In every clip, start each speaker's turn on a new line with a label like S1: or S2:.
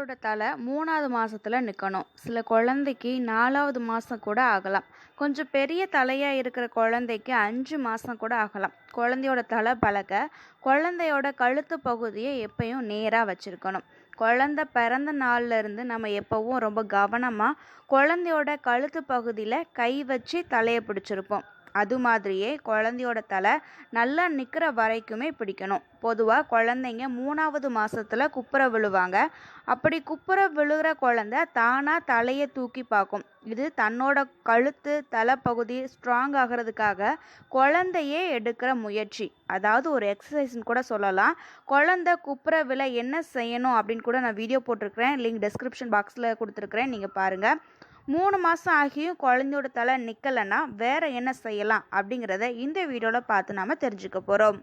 S1: குழந்தையோட தலை 3வது மாசத்துல நிக்கணும். சில குழந்தைக்கு 4வது மாசம் கூட ஆகலாம். கொஞ்சம் பெரிய தலையா இருக்கிற குழந்தைக்கு 5 மாசம் கூட ஆகலாம். குழந்தையோட தலை பழக்க குழந்தையோட கழுத்து பகுதியை எப்பயும் நேரா வச்சிருக்கணும். குழந்தை பிறந்த நாள்ல இருந்து நம்ம எப்பவும் ரொம்ப கவனமா குழந்தையோட கழுத்து பகுதியில கை வச்சு தலையை பிடிச்சிருப்போம். அது மாதிரியே குழந்தையோட தலை நல்லா நிற்கிற வரைக்குமே பிடிக்கணும். பொதுவாக குழந்தைங்க 3வது மாசத்துல குப்புற விழுவாங்க. அப்படி குப்புற விழுகிற குழந்தை தானாக தலையை தூக்கி பார்க்கும். இது தன்னோட கழுத்து தலைப்பகுதி ஸ்ட்ராங் ஆகிறதுக்காக குழந்தையே எடுக்கிற முயற்சி. அதாவது ஒரு எக்ஸசைஸ்ன்னு கூட சொல்லலாம். குழந்தை குப்புற விழ என்ன செய்யணும் அப்படின்னு கூட நான் வீடியோ போட்டிருக்கிறேன். லிங்க் டெஸ்கிரிப்ஷன் பாக்ஸில் கொடுத்துருக்குறேன், நீங்கள் பாருங்கள். 3 மாதம் ஆகியும் குழந்தையோட தலை நிற்கலைன்னா வேற என்ன செய்யலாம் அப்படிங்கிறத இந்த வீடியோவில் பார்த்து நாம் தெரிஞ்சுக்க போகிறோம்.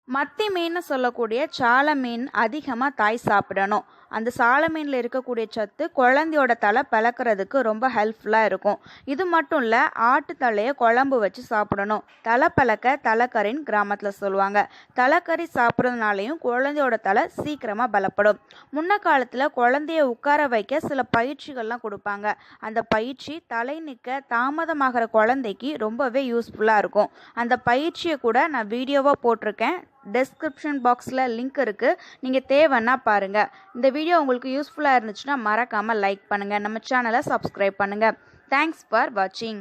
S1: மத்தி மீன் சொல்லக்கூடிய சால மீன் அதிகமாக தாய் சாப்பிடணும். அந்த சால மீனில் இருக்கக்கூடிய சத்து குழந்தையோட தலை பழக்கிறதுக்கு ரொம்ப ஹெல்ப்ஃபுல்லாக இருக்கும். இது மட்டும் இல்லை, ஆட்டு தலையை குழம்பு வச்சு சாப்பிடணும். தலை பழக்க தலைக்கறின்னு கிராமத்தில் சொல்லுவாங்க. தலைக்கறி சாப்பிட்றதுனாலையும் குழந்தையோட தலை சீக்கிரமாக பலப்படும். முன்ன காலத்தில் குழந்தைய உட்கார வைக்க சில பயிற்சிகள்லாம் கொடுப்பாங்க. அந்த பயிற்சி தலை நிற்க தாமதமாகிற குழந்தைக்கு ரொம்பவே யூஸ்ஃபுல்லாக இருக்கும். அந்த பயிற்சியை கூட நான் வீடியோவாக போட்டிருக்கேன். டெஸ்கிரிப்ஷன் பாக்ஸில் லிங்க் இருக்குது, நீங்கள் தேவைன்னா பாருங்கள். இந்த வீடியோ உங்களுக்கு யூஸ்ஃபுல்லாக இருந்துச்சுன்னா மறக்காமல் லைக் பண்ணுங்கள், நம்ம சேனலை சப்ஸ்கிரைப் பண்ணுங்கள். தேங்க்ஸ் ஃபார் வாட்சிங்.